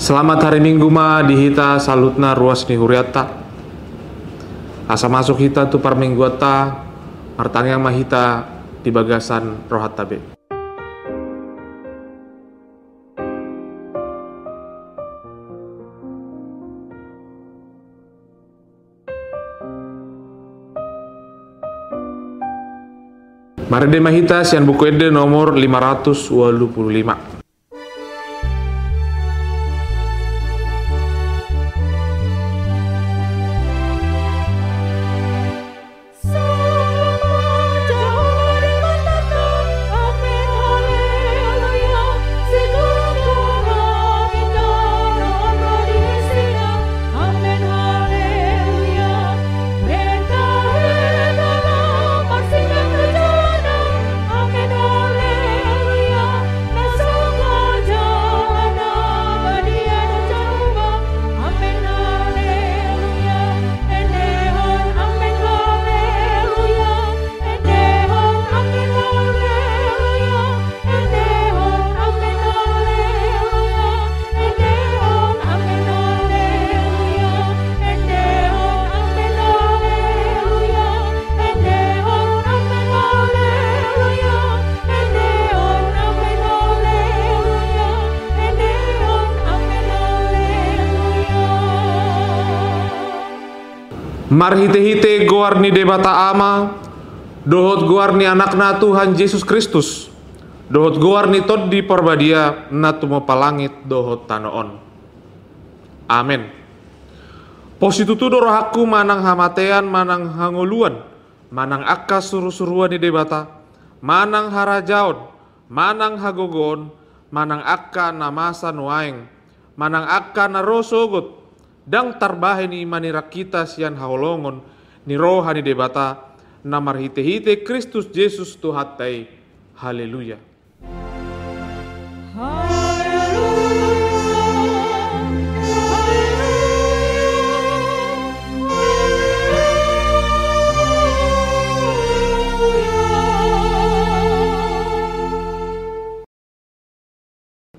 Selamat hari Minggu ma dihita salutna ruas ni huriata. Asa masuk hita tu par mingguata martang yang mahita di bagasan rohat tabe. Mari de mahita sian buku ede nomor 585. Mar hite-hite goar ni debata ama, dohot goar ni anakna Tuhan Yesus Kristus, dohot goar ni tod di perbadia na tumo palangit dohot tanoon. Amen. Positutu dorohaku manang hamatean, manang hangoluan, manang akka suruh-suruan ni debata, manang harajaon, manang hagogon, manang akka namasa nuaeng, manang akka narosogot, dang tarbahe ni manira kita sian haolongon ni roha ni debata namar hite-hite Kristus Yesus Tuhatai. Haleluya.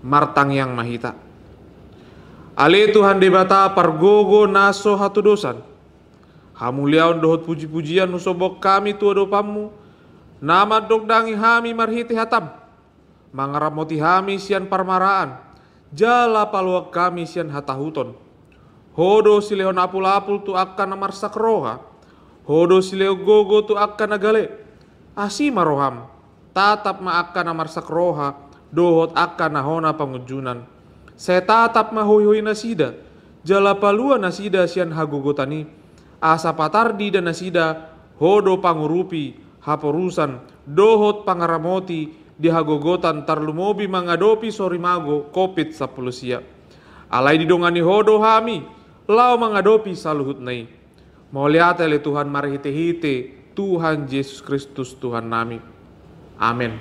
Martang yang mahita. Ale Tuhan debata pargogo naso hatu dosan. Hamuliaon dohot puji-pujian nusobok kami tua dopamu. Nama dok dangi hami marhiti hatam. Mangaramoti hami sian parmaraan. Jala paluak kami sian hatahuton. Hodo silehon apul-apul tu akan namarsak roha. Hodo sileo gogo tu akan nagale. Asima roham. Tatap ma akan namarsak roha. Dohot akan nahona pangujunan. Saya tatap mahoy-hoy nasida, jala palua nasida sian hagogotani, asa patardi dan nasida, hodo pangurupi, haporusan, dohot pangaramoti, di hagogotan tarlumobi mangadopi sorimago, kopit sapulusia. Alay didongani hodo hami, lau mangadopi saluhut nai. Mauliata le Tuhan marhite-hite, Tuhan Yesus Kristus Tuhan nami. Amin.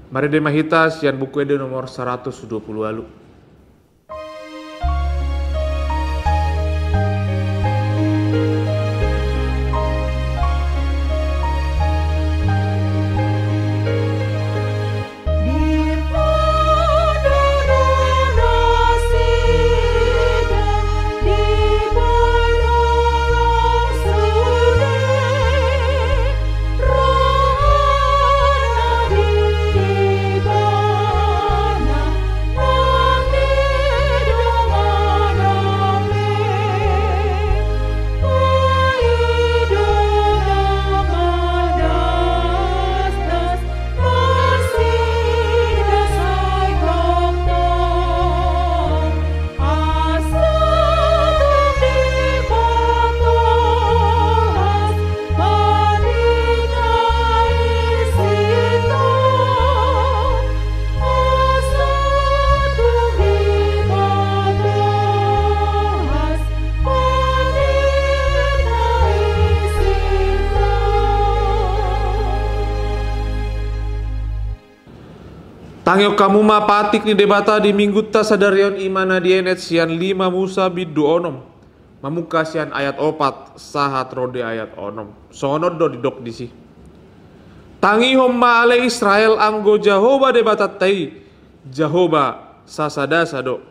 Mari de mahita sian buku ede nomor 120 lalu. Tangyo kamu ma patik ni debata di minggu ta sadarion imana dienet sian 5 Musa bidu onom. Mamuka sian ayat 4 sahat rode ayat onom. Sonod do didok disi. Tangi homma ale Israel anggo Jahoba debatat tai. Jahoba sasada sado.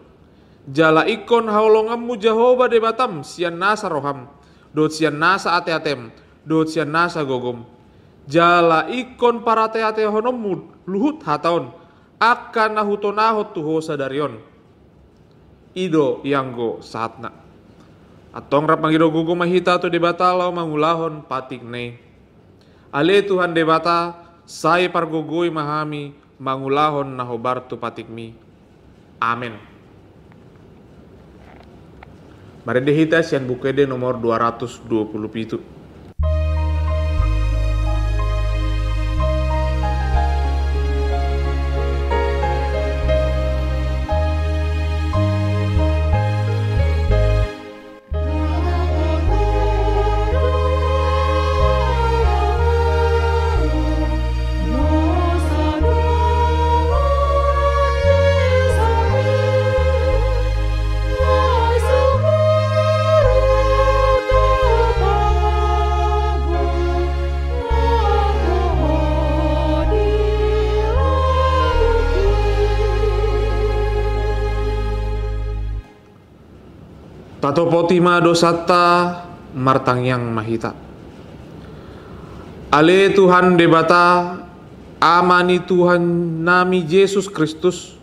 Jala ikon haolongammu Jehovah de batam sian nasa roham, dot sian nasa ate-atem, dot sian nasa gogom. Jala ikon para ate-ate honommu luhut hataon, akan nahutonahot tuho sadarion. Ido yanggo saatna. Atong rap mangido gugo mahita to de batalaw mangulahon patik ne. Ale Tuhan de bata, saya pargogoy mahami mangulahon nahobar tu patikmi. Amin. Mari dehita sian bukede nomor 227. Tato potima dosata martang yang mahita. Ale Tuhan debata amani Tuhan nami Yesus Kristus.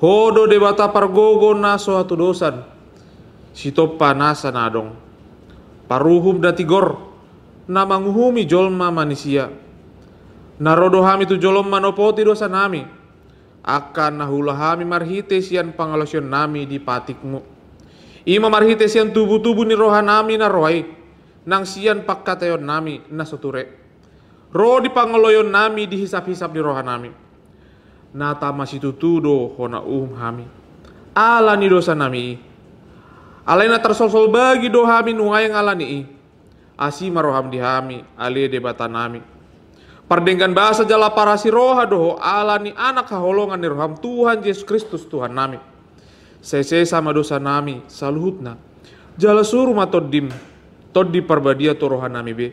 Hodo debata pargogo naso hatu dosan. Sitopa nasa nadong. Paruhum datigor na manguhumi jolma manusia. Narodo hami tu jolom manopoti dosa nami. Akan nahulahami marhite sian pangalosyon nami di patikmu. Ima marhite sian tubuh-tubuh ni roha nami na rohai, nang sian pakkatayon nami na soture. Roh di pangoloyon nami dihisap-hisap ni roha nami. Nata masitutudo hona hami. Ala ni dosa nami. Alay na tersol-sol bagi do hami nuhayang ala ni. Asima roham di hami, ale debata nami. Pardenggan bahasa jala parasi roha doho ala ni anak haholongan ni roham Tuhan Yesus Kristus Tuhan nami. Sese sama dosa nami saluhutna jala suruh matoddim toddi parbadia torohan nami be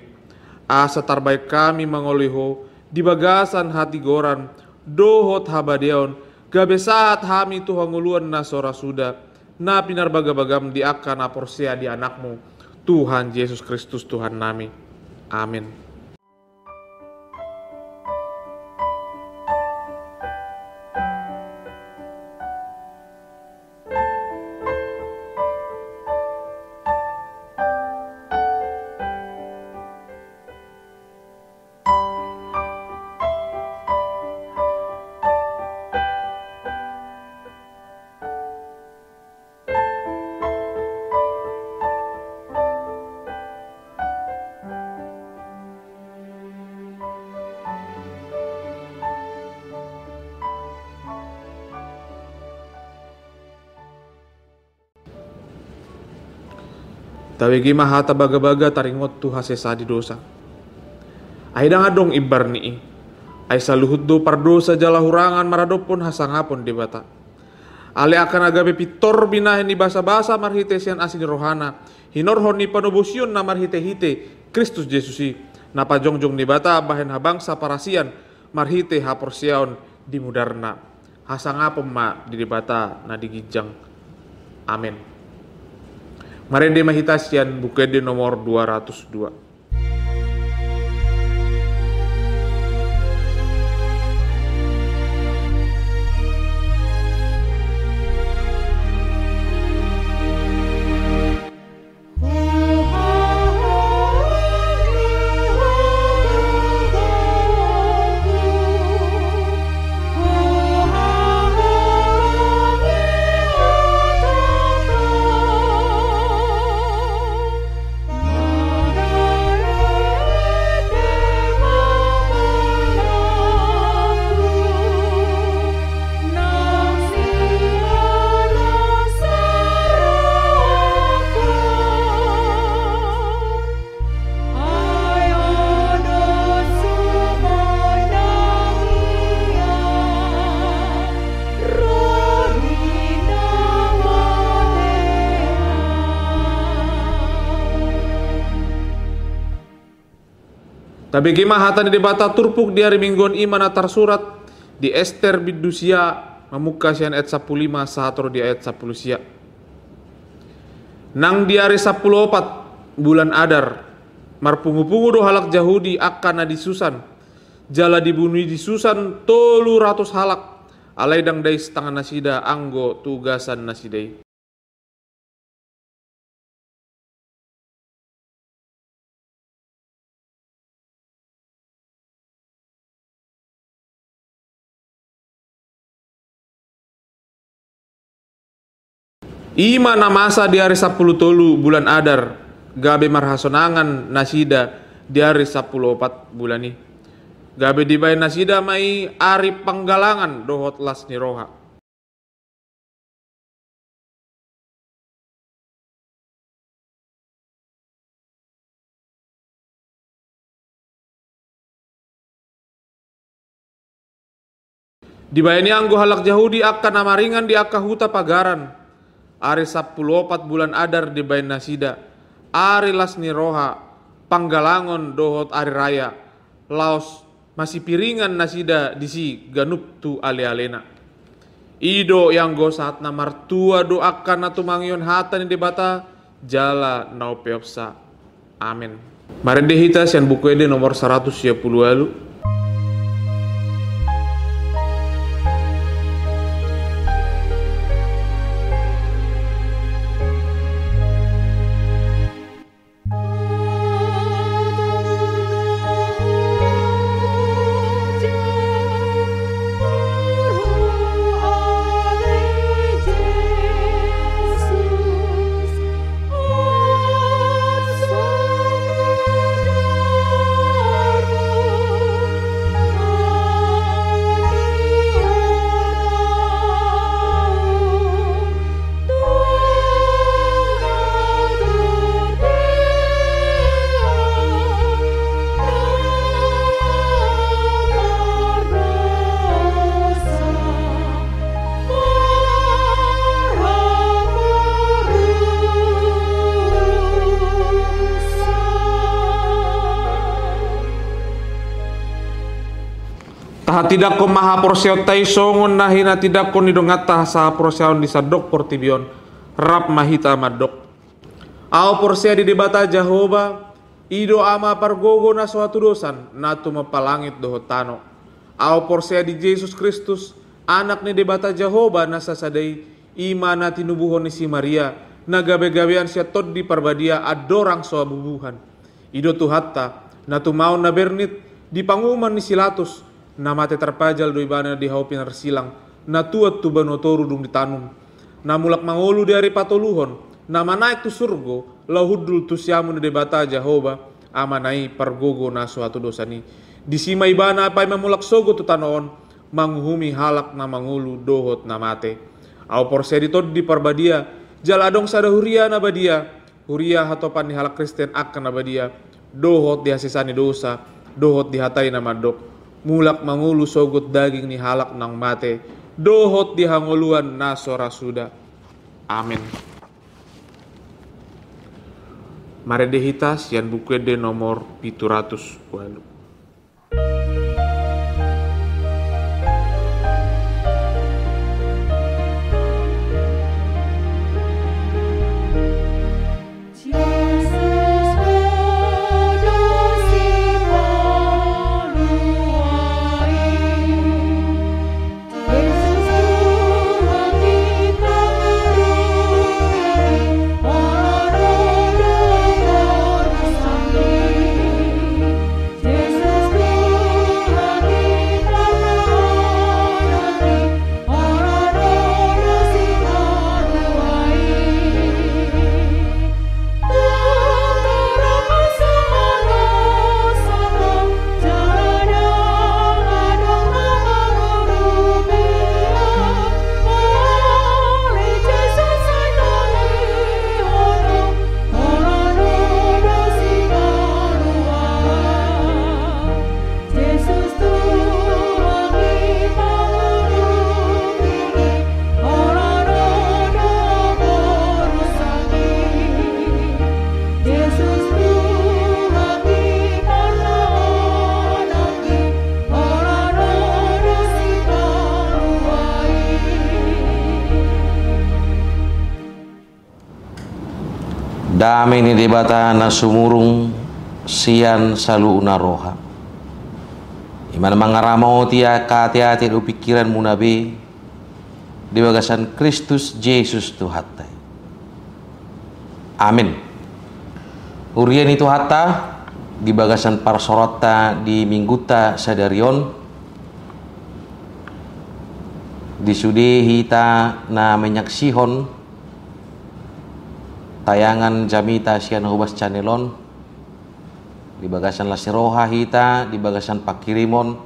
asa tarbaik kami mangoliho di bagasan hati goran dohot habadeon gabe saat hami tuhanguluan na sora suda na pinar bagabagam di akan aporsia di anakmu Tuhan Yesus Kristus Tuhan nami. Amin. Tawegi mahata baga-baga taringot tu hasesa di dosa. Aidang adong ibar ni ay saluhut do pardosa jala hurangan maradopon hasangapon debata. Ale akan agabe pitor binahin ni basa-basa marhite sian asin rohana. Hinorhon ni panobosyon na marhite-hite Kristus Yesusi. Napajongjong ni bata bahen habangsa parasian marhite haporsiaon di mudarna. Hasangapon ma di debata na digijang. Amin. Marende mahitasian bukede nomor 202. Tapi gimana hatan di debata turpuk di hari mingguan iman atar surat di Ester bidusia Memuka sian ayat 15 sahatro di ayat 10 sia. Nang di hari 14 bulan Adar, marpungu-pungu do halak Yahudi akan di Susan. Jala dibunuh di Susan 300 halak. Alai dang dai setengah nasida anggo tugasan nasidai. Ima na masa di hari 10 tolu bulan Adar, gabe marhasonangan nasida di hari 14 bulan ini. Gabe dibayar nasida mai ari panggalangan dohot las ni roha. Dibayani anggo halak Yahudi akan namaringan di akahuta pagaran. Ari 14 bulan Adar dibayar nasida. Ari las ni roha panggalangon dohot ari raya. Laos masih piringan nasida disi ganup tu ale-alena. Ido yang go saat namar tua doakan natu mangyon hata ni debata jala nau peopsa. Amin. Mari dehita sian buku ede nomor 110 lalu. Taha tidak ko maha porseon tai songon nahina tidak ko nidongat taha saha porseon disadok portibion rap mahita madok. Ao porsea di debata Jehovah ido ama pargogo na suatu dosan natu mapalangit dohotano. Ao porsea di Yesus Kristus anak ni debata Jehovah nasa sadai imana tinubuhon ni si Maria na gabe-gabean siya tod di parbadia adorang soa bubuhan. Ido tuhatta natu mau na bernit di panguman ni silatus na mate terpajal do ibana di haupin arsilang na tuat tu banotoru dung ditanum na mulak mangolu dari patoluhon na manaik tu surgo lahudul tu siamu ni debata Jehovah amanai pargogo na suatu dosani disima ibana apai mamulak sogo tu tanoon manguhumi halak na mangulu dohot na mate au porse ditod di parbadia jaladong sada huria na badia huria hatopan ni halak Kristen akan na badia dohot dihasisani dosa dohot dihatai na madok mulak mangulu sogot daging ni halak nang mate dohot dihangoluan nasora suda. Amin. Mari dehita sian buku de nomor 700 walu. Yes. Damai ni debata na sumurung sian salu naroha. Iman mangaramau tia kati-hati do pikiran munabe di bagasan Kristus Yesus Tuhatai. Amin. Urian itu hatta di bagasan parsorota di mingguta sadarion disudehita na menyaksihon tayangan jamita sian hubas channelon di bagasan lasiroha hita di bagasan pakirimon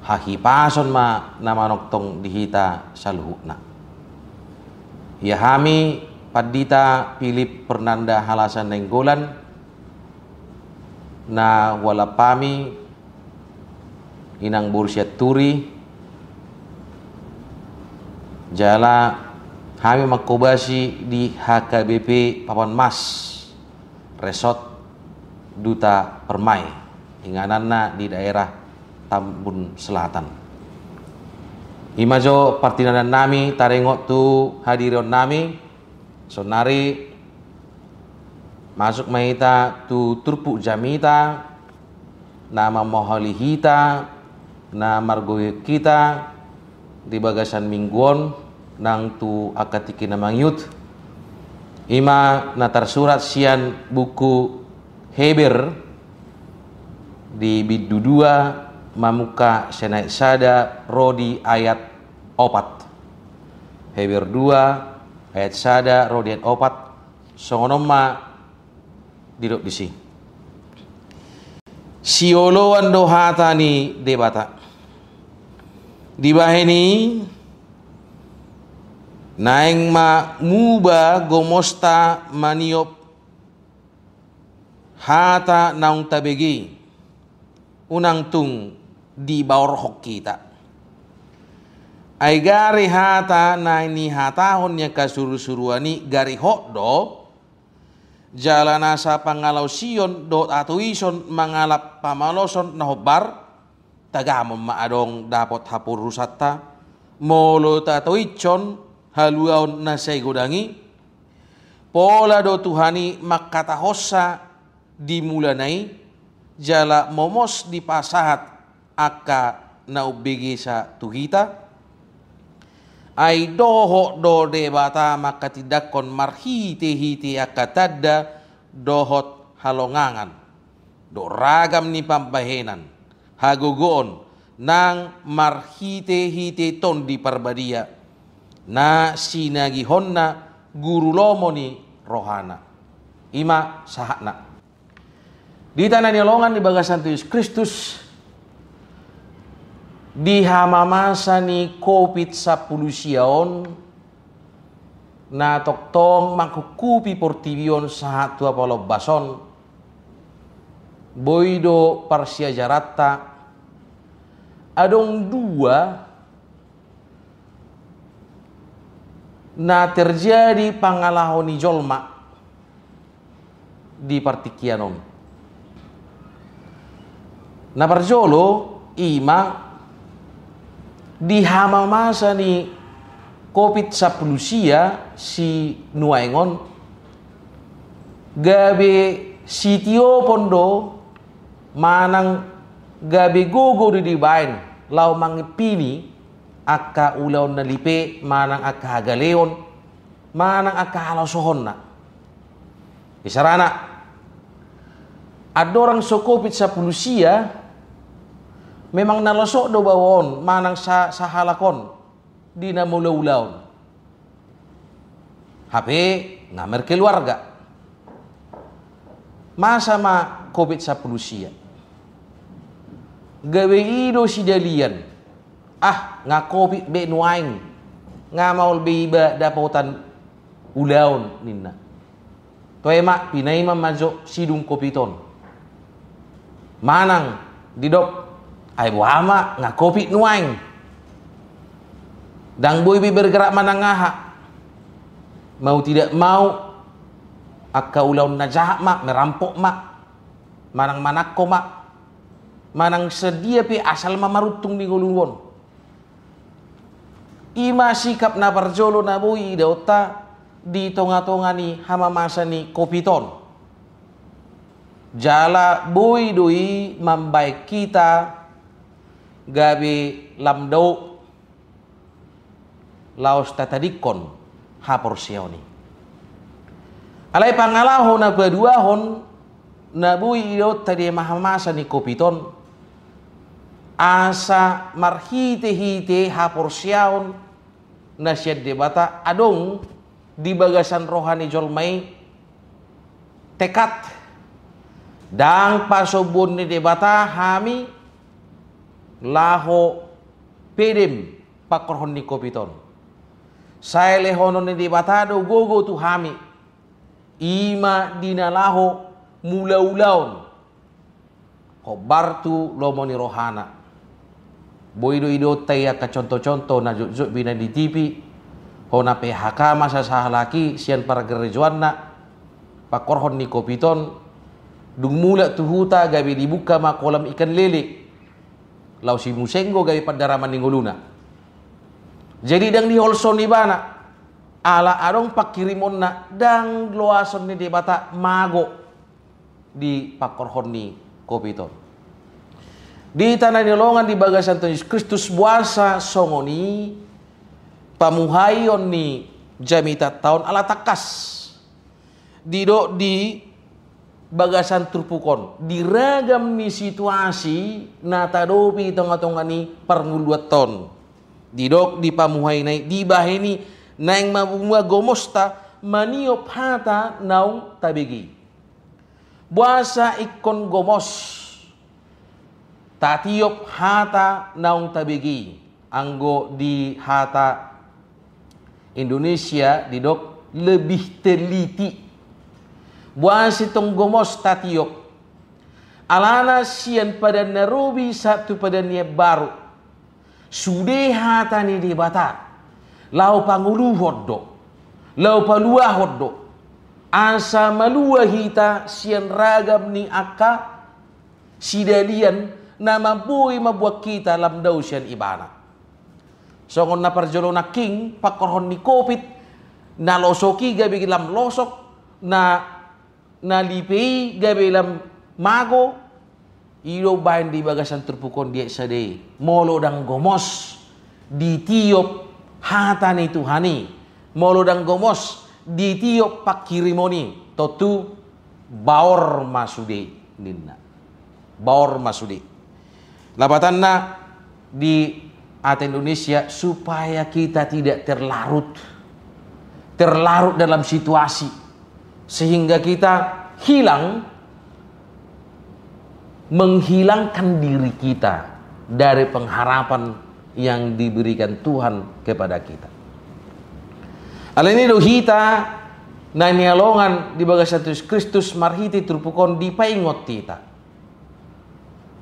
hahipason ma nama noktong di hita saluhukna ya hami padita Philip Pernanda halasan nenggolan na walapami inang bursiat turi jala kami makobasi di HKBP Papan Mas Resort Duta Permai ingananna di daerah Tambun Selatan. Imajo partinanan nami tarengok tu hadiron nami sonari masuk mahita tu turpu jamita nama mohalihita na margoy kita di bagasan mingguon nang tu akatiki namang yut ima natar surat sian buku Heber di bidu 2 mamuka senait sada rodi ayat 4 Heber 2 ayat sada rodi ayat 4 songonoma didok disi sioloan dohatani debata dibaheni naeng ma muba gomosta maniop hata naung tabegi unang tung di bawor hok kita ay gari hata na ini hatahon nya kasuru-suruani gari hok do jalanasa pangalaw sion do atuison mangalap pamaloson na hobar tagamon maadong dapot hapur rusata molo tatuichon haluaon na say godangi pola do tuhani makatahosa dimulanai jala momos di pasahat aka naubigi sa tuhita ay doho do debata makatidakon marhite-hite aka tadda dohot halongangan do ragam ni pambahenan hagogoon nang marhite-hite ton di parbadia na sinagihon na guru lomo ni rohana ima sahakna di tanah nyolongan di bagasan Yesus Kristus di hamamasa ni COVID-19 na toktong mangkukupi portibion sahatu apalo bason boido parsia jarata adong dua na terjadi pangalahoni jolma di partikianon na parjolo ima di hamamasa ni COVID-19 si nuaingon gabe sitio pondo manang gabe gogo di dibain lau mangipini aka ulaw na lipe manang aka hagaleon manang aka halasohon na isarana adorang so COVID-19 memang nalasok do bawon manang sa halakon di na mula-ulaw HP ngamer keluarga masa ma COVID-19 gawe ido si dalian nga COVID be nuaing nga maul be iba dapotan ulaon ninna to ema pinay mamajo sidung kopiton manang didok ay buhama nga COVID nuaing dang boy be bergerak manangaha mau tidak mau akka ulaon na jahat mak merampok mak manang manakko mak manang sedia pe asal mamarutung di goluluon ima sikap na parjolo na boy daota di tonga-tonga ni hama masa ni kopiton. Jala boy doi mambai kita gabi lamdo laos tatadikon hapor sioni. Alai pangalahon na baduahon na boy idot tadi mahamasa ni kopiton asa marhite-hite hapor siaon na syad debata adong di bagasan rohani jolmai tekad dang pasobon ni debata hami laho pedem pakorhon ni kopiton. Saya lehonon ni debata do gogo tu hami ima dinalaho mula-ulaon kobartu lomoni rohana. Boido ido taya ka contoh-contoh na jujut bina di TV hona PHK masa sahalaki sian para gerejuan na pakorhon ni kopiton dung mula tu huta gabi dibuka ma kolam ikan lele lau si musenggo gabi padaraman ningguluna. Jadi dang di holson ni bana ala adong pakirimon na dang loason ni debata mago di pakorhon ni kopiton. Di tanah nilongan di bagasan Yesus Kristus buasa songoni pamuhayon ni jamita tahun ala takas dido di bagasan turpukon diragam ni situasi natadopi tonga-tonga ni parnguluat ton didok di pamuhay na di baheni naing mabunga gomosta maniop hata naung tabigi buasa ikon gomos tatiop hata naung tabigi anggo di hata Indonesia didok lebih teliti buas itong gomos tatiok alana sian pada narobi satu pada nia baru sude hata ni debata lau pangulu hoddo lau palua hoddo asa malua hita sian ragam ni akka sidalian na mampui mabuat kita lam daw sian ibana songon na parjolo na king pakorhon ni kopit na losoki gabi lam losok na nalipei gabelam mago ilo bain di bagasan terpukon dia sade molo dang gomos di tiop hata ni Tuhani molo dang gomos di tiop pakirimoni totu baor masude ninna baor masude labatan na di ate Indonesia supaya kita tidak terlarut dalam situasi sehingga kita menghilangkan diri kita dari pengharapan yang diberikan Tuhan kepada kita. Hal ini dohita na nialongan di bagasan Yesus Kristus marhiti turpukon di paingot kita.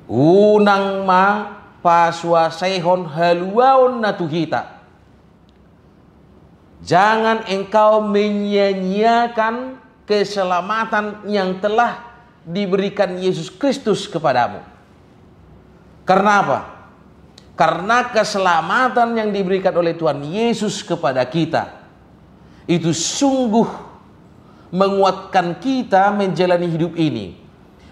Unang ma paswasaihon haluaon na tuhita. Jangan engkau menyia-nyiakan keselamatan yang telah diberikan Yesus Kristus kepadamu. Karena apa? Karena keselamatan yang diberikan oleh Tuhan Yesus kepada kita itu sungguh menguatkan kita menjalani hidup ini.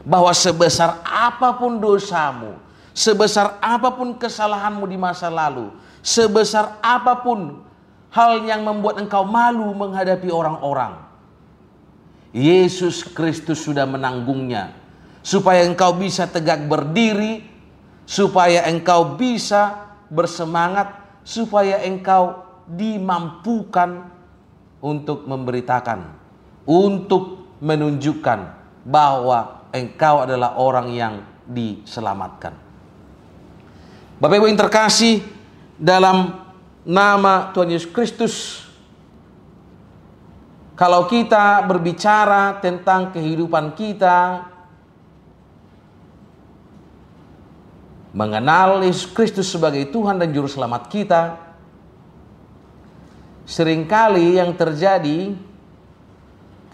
Bahwa sebesar apapun dosamu, sebesar apapun kesalahanmu di masa lalu, sebesar apapun hal yang membuat engkau malu menghadapi orang-orang, Yesus Kristus sudah menanggungnya supaya engkau bisa tegak berdiri, supaya engkau bisa bersemangat, supaya engkau dimampukan untuk memberitakan, untuk menunjukkan bahwa engkau adalah orang yang diselamatkan. Bapak Ibu yang terkasih dalam nama Tuhan Yesus Kristus, kalau kita berbicara tentang kehidupan kita, mengenal Yesus Kristus sebagai Tuhan dan Juru Selamat kita, seringkali yang terjadi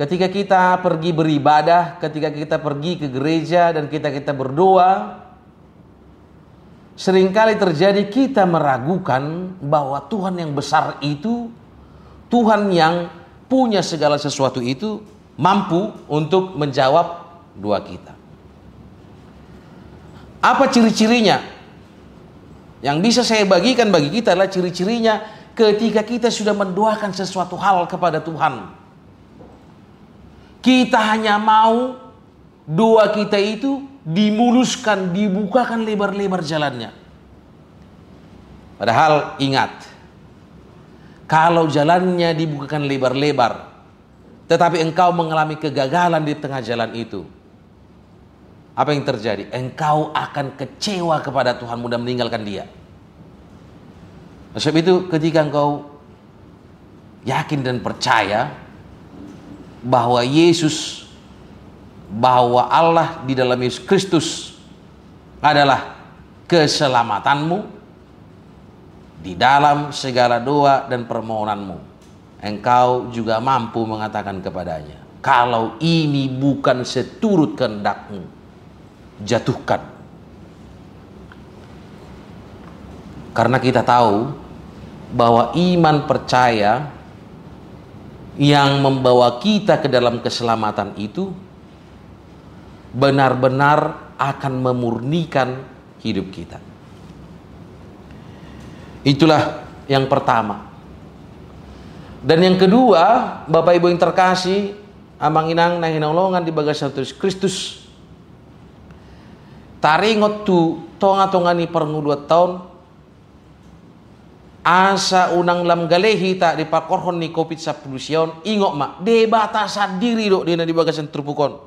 ketika kita pergi beribadah, ketika kita pergi ke gereja dan kita berdoa, seringkali terjadi kita meragukan bahwa Tuhan yang besar itu, Tuhan yang punya segala sesuatu itu mampu untuk menjawab doa kita. Apa ciri-cirinya? Yang bisa saya bagikan bagi kita adalah ciri-cirinya ketika kita sudah mendoakan sesuatu hal kepada Tuhan. Kita hanya mau doa kita itu dimuluskan, dibukakan lebar-lebar jalannya. Padahal ingat, kalau jalannya dibukakan lebar-lebar, tetapi engkau mengalami kegagalan di tengah jalan itu, apa yang terjadi? Engkau akan kecewa kepada Tuhanmu dan meninggalkan Dia. Sebab itu ketika engkau yakin dan percaya bahwa Yesus, bahwa Allah di dalam Yesus Kristus adalah keselamatanmu, di dalam segala doa dan permohonanmu, engkau juga mampu mengatakan kepadanya, kalau ini bukan seturut kehendakmu, jatuhkan. Karena kita tahu bahwa iman percaya yang membawa kita ke dalam keselamatan itu benar-benar akan memurnikan hidup kita. Itulah yang pertama. Dan yang kedua, Bapak Ibu yang terkasih, amang inang nahinalongan di bagasan Yesus Kristus, taringot tu tonga-tongani perlu 2 tahun, asa unang lam galehi tak dipakorhon ni COVID-19 sion, ingok mak debata sadiri do dina di bagasan terpukon.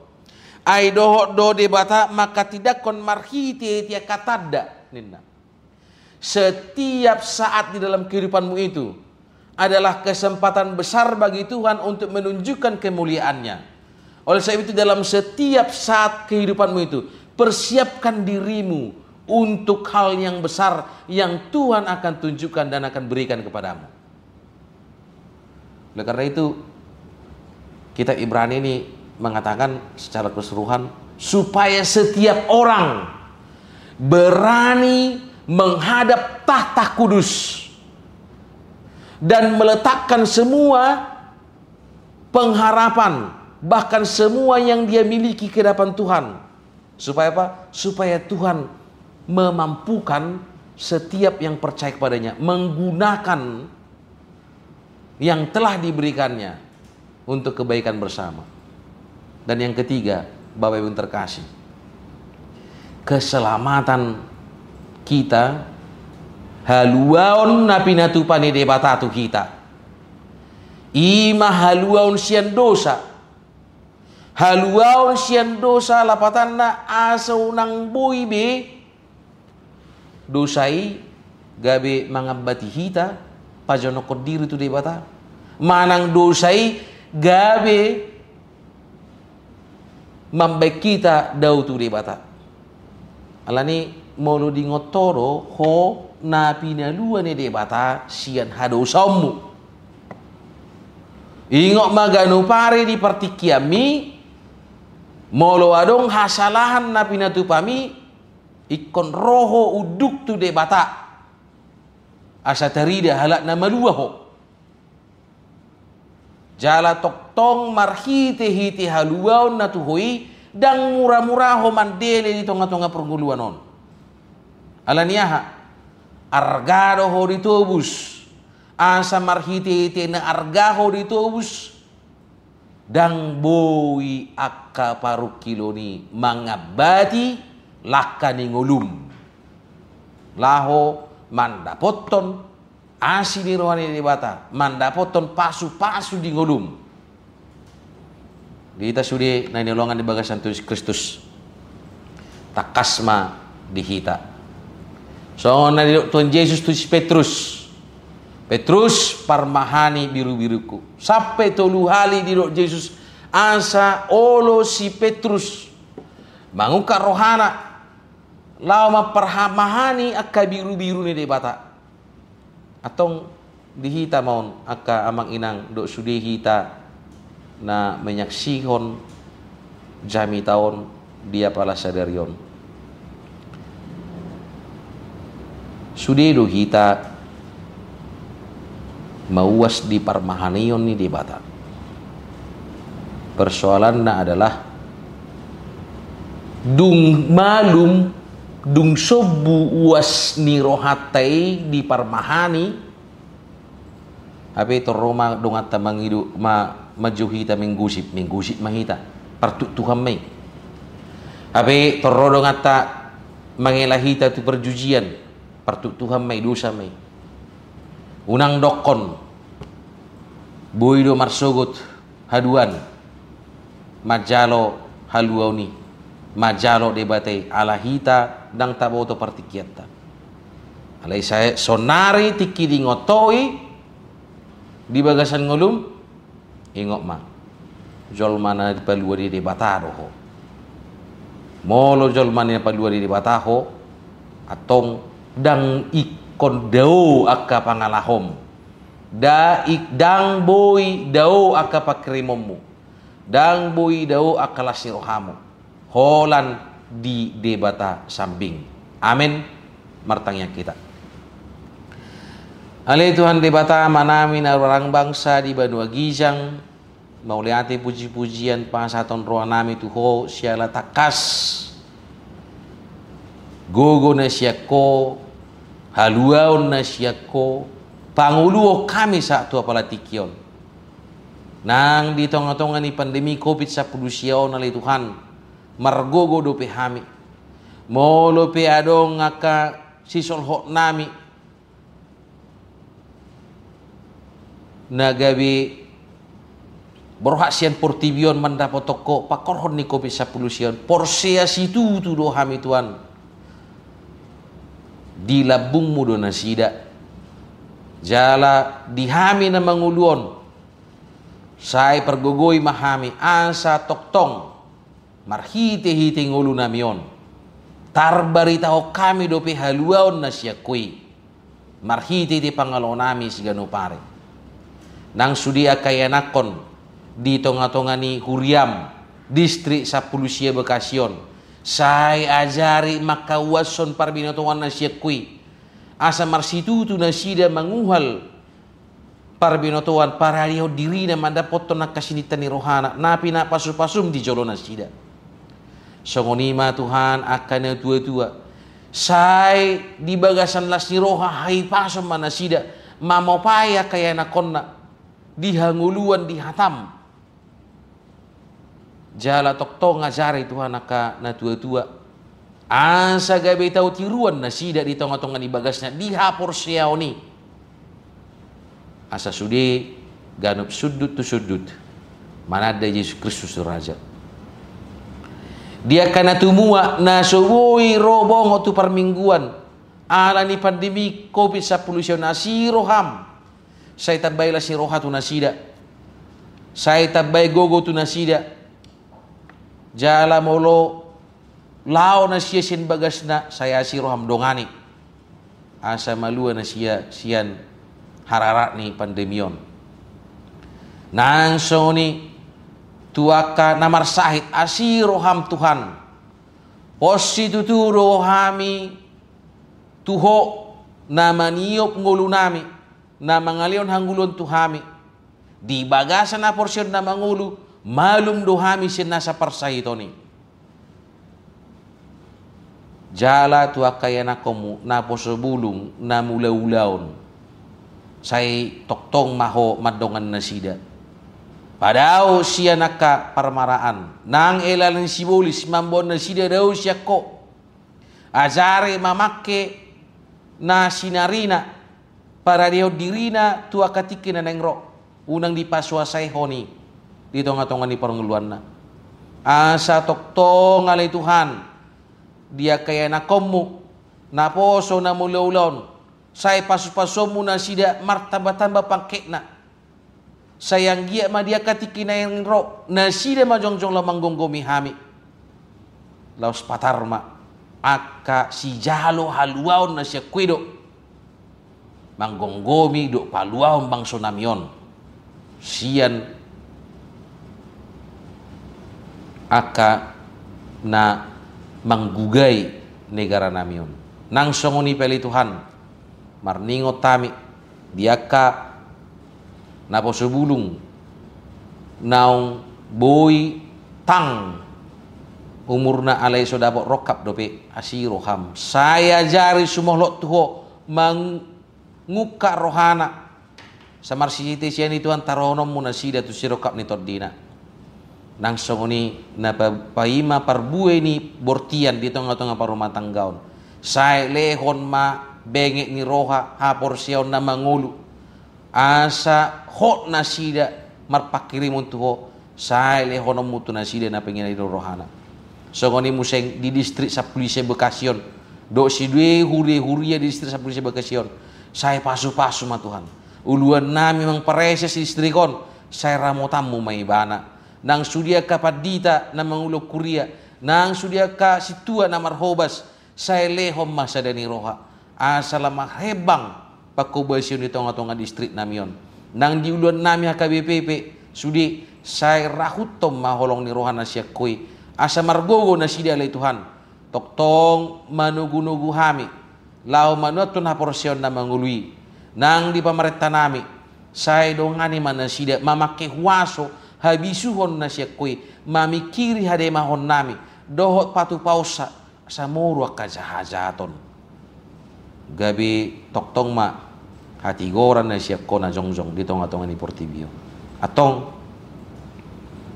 Ai doho do debata maka tidak kon marhiti tia katada ninna. Setiap saat di dalam kehidupanmu itu adalah kesempatan besar bagi Tuhan untuk menunjukkan kemuliaannya. Oleh sebab itu dalam setiap saat kehidupanmu itu, persiapkan dirimu untuk hal yang besar yang Tuhan akan tunjukkan dan akan berikan kepadamu. Oleh karena itu, kitab Ibrani ini mengatakan secara keseluruhan supaya setiap orang berani menghadap tahta kudus dan meletakkan semua pengharapan, bahkan semua yang dia miliki ke hadapan Tuhan. Supaya apa? Supaya Tuhan memampukan setiap yang percaya kepadanya menggunakan yang telah diberikannya untuk kebaikan bersama. Dan yang ketiga, Bapak Ibu terkasih, keselamatan kita haluaon napinatu panide batatu kita ima haluaon sian dosa lapatanna asa unang boibe dosai gabe mangabati hita pajono kodiri tu debata manang dosai gabe mambaik kita dau tu debata alani molo di ngotoro ho na pinaluan de bata sian hadosamu ingok maganu pare di partikiami molo adong hasalahan na pinatupami ikon roho uduk tu de bata asa tarida halak na malua ho jala toktong marhite hite haluaon na tuhoi dang murah-murah ho mandele di tonga-tonga perguluan on alaniaha argado ho ditobus asa marhiti na argaho ditobus dang boi akka paruk kiloni mangabati lakani ngulum laho mandapoton asi di rohani di bata mandapoton pasu-pasu di ngulum kita sudah nainilongan di bagasan Yesus Kristus takasma di hita. So na Tuhan Yesus tu Petrus parmahani biru-biruku. Sampai tolu hali di Yesus asa olo si Petrus manguka rohana lama parmahani akka biru-biru ni de bata. Atong dihita maun akka amang inang do sudi hita na menyaksihon jami taon dia pala sadarion. Sudedo hita mauas di parmahanion ni di bata. Persoalannya adalah dung malum dung sobu uas nirohatai di parmahani ape to Roma dong atta mangidu majuhita menggusip mahita partuk Tuhan mai ape to dong atta mangelahita tu perjujian partuk Tuhan mai dosa mai unang dokon boido marsogot haduan majalo haluauni majalo debate alahita dang taboto partikiata alai saya sonari tiki di ngotoi di bagasan ngulum ingok ma jol mana palua di bataro ho molo jol mana palua di bataho atong dang ikon dao akka pangalahom dang boy dao akka pakrimomu dang boy dao akka lasirohamu holan di debata sambing amin martangnya kita alai Tuhan debata manami na orang bangsa di Banua Gijang mau liati puji-pujian pasaton roa nami tuho siala takas gogo na siako haluaon na siako panguluo kami sa tu apalatikion nang di tonga-tonga ni pandemi COVID-19 siao na Tuhan margogo do pehami molo pe adong ngaka sisolho nami nagabi borhasian portibion mandapo toko pakorhon ni COVID-19 sian porsia situ tu do hami tuan di labungmu do nasida jala dihami na manguluon sai pergogoi mahami asa toktong marhite-hite ngulu namion tarbarita ho kami do pe haluaon na siakui marhite di pangalon nami sigano pare nang sudi akayanakon di tonga-tonga ni Huriam distrik Sapulusia Bekasion sai ajari makawason parbinotongan na siakui asa marsitu tu nasida manguhal parbinotoan para rio diri na mandapoto na kasinitan ni rohana napi na pasum-pasum di jolo nasida songonima Tuhan akan tua-tua sai di bagasan las ni roha hai pasum manasida mamopaya kaya nakonna dihanguluan dihatam jala tokto ngajari Tuhan aka na tua-tua asa gabe tau tiruan nasida di tonga-tonga di bagasnya dihapor siaoni asa sudi ganup sudut tu sudut mana ada Yesus Kristus Raja dia kana tumua na soboi robong tu permingguan ala ni pandemi COVID-19 nasiroham saya tabailah si roha tu nasida saya tabai gogo tu nasida jala molo lao nasia sin bagasna saya si roham dongani asa malua nasia sian hararat ni pandemion nang soni tuaka namar sahid asi roham Tuhan posi tu rohami tuho nama niop ngulu nami na mangalion hanggulon tuhami di bagasan na porsyon na mangulu malum dohami sin nasa parsahitoni jala tu akayana komu na posobulung na mula-ulaon say toktong maho madongan nasida padao siya naka parmaraan nang elalan sibulis mambon nasida daw siya ko ajare mamake na sinarina para dia dirina tua katikin na nengro unang dipaswasay honi di tonga-tonga ni paranguluan na asa toktong alay Tuhan dia kaya na komu na poso na mulaulon say pasu-paso mo na sida martabatan ba pangkek na sayang gia ma dia katikin na nengro na sida majongjong lamang gonggomi hami laos patarma aka si jalo haluaon na siya kwido manggonggomi do paluaon bang sonamion sian aka na manggugay negara namion nang songoni peli Tuhan marningot tami diaka naposubulung naong boy tang umurna alai so dapat rokap dope asiroham. Saya jari sumohlok tuho manguka rohana samar sijite siani tuan taronom munasida tu sirokap ni tordina nang songoni na paima parbue ni bortian di tonga-tonga parumah tanggaon. Saya lehon ma bengek ni roha hapor sion na mangulu asa hot nasida marpakirimun tuho saya lehonom mutu nasida na pengen iro rohana. Songoni museng di distrik Sapulise Bekasion do si due huria di distrik Sapulise Bekasion saya pasu-pasu ma Tuhan uluan nami memang pareses istrikon saya ramotamu maibana nang sudia kapadita na mangulo kuria nang sudia ka situa na marhobas saya lehom masa dani roha asalama hebang pakubasion di tonga-tonga distrik namion nang di uluan nami HKBPP sudi saya rahutom maholong ni roha na siya koi asa margogo na sidia lay Tuhan toktong manugu-nugu hami lao manuatun haporasyon na mangului nang di pamareta nami say dongani man na sidia mamake huwaso habisuhon na siya koi mamikiri hademahon nami dohot patu pausa sa murwa kajahajaton gabi toktong ma hatigoran na siya ko na jongjong dito nga tonga ni Portibio atong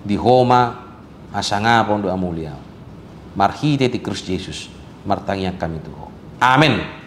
di Homa asa nga pong doa mulia marhite ti Kristus Yesus martangyan kami tuho. Amen.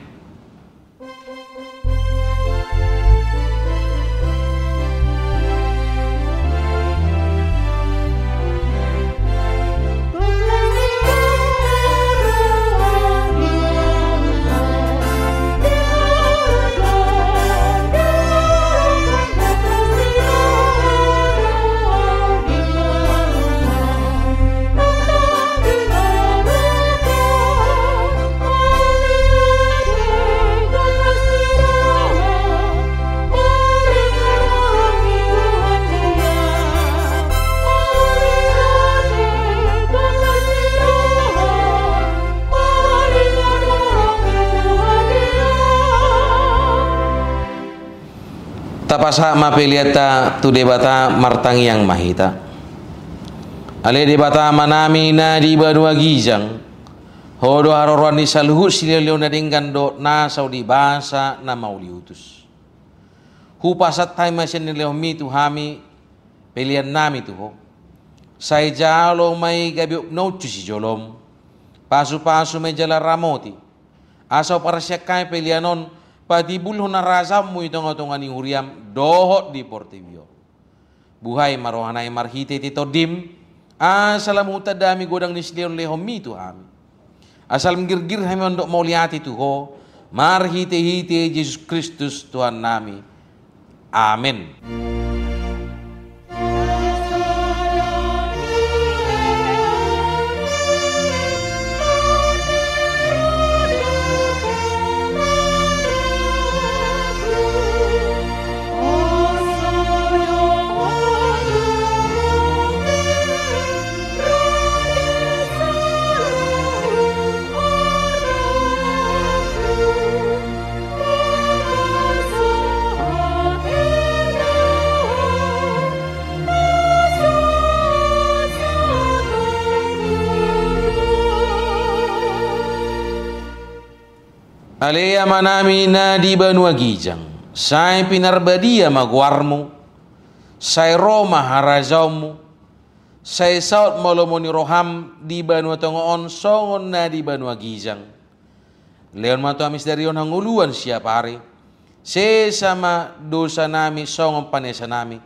Tapasa mapeliata tu debata martang yang mahita. Ale debata manami na di banua gijang. Hodo haroran ni salhu sileleo na dinggan do na saudi basa na mauliutus. Hupasat tay masin ni leo mi tu hami pelian nami tu ho. Say jalo may gabi upnotu si jolom. Pasu-pasu may jala ramoti. Asaw para siya kay pelianon patibulho na razam mo itong ni huriam dohot di Portibio. Buhay marohanay marhite tito dim asalamuta dami godang nisleon lehom mito ami. Asal menggirgir kami untuk mauliati tuho marhite-hite Yesus Kristus Tuhan nami. Amin. Alea manami na di banua gijang. Say pinarbadia magwarmo. Say Roma harazawmo. Say saut molomoni roham di banua tongoon songon na di banua gijang. Leon mato amis dari on hanguluan siapa hari. Sesama dosa nami songon panesa nami.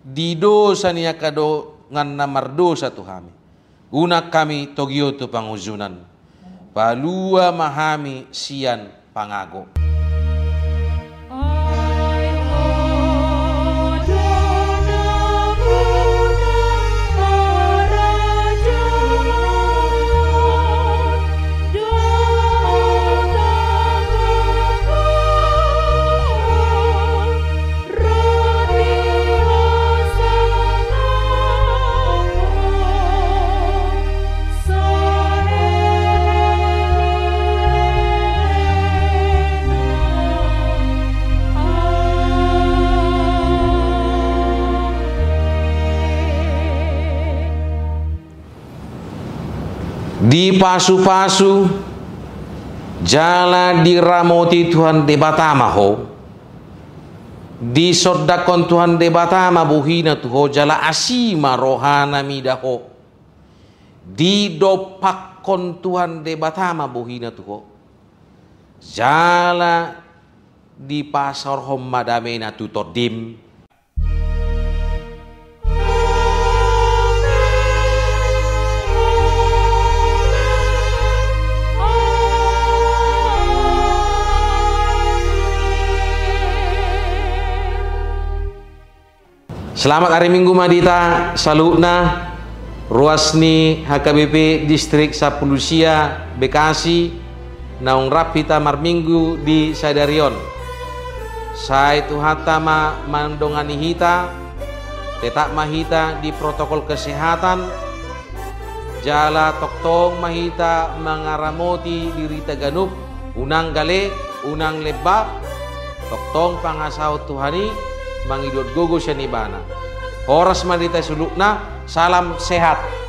Di dosa niya kado ngan namar dosa tuhami. Una kami togyoto panguzunan. Palua mahami sian pangago. di pasu-pasu jala diramoti Tuhan debatama ho, di sodakon Tuhan debatama buhina tuho jala asima rohana midaho, di dopakon Tuhan debatama buhina tuho jala di pasar hommadamena tutodim. Selamat hari Minggu Madita, salutna ruasni HKBP Distrik Sapulusia Bekasi naung rapita mar minggu di Sadarion. Saya tuhatama mandongani hita, tetak mahita di protokol kesehatan, jala toktong mahita mengaramoti diri Taganup, unang gale, unang lebab, toktong pangasaw Tuhani, mangidot gogo siya nibana. Horas Madita sulukna, salam sehat.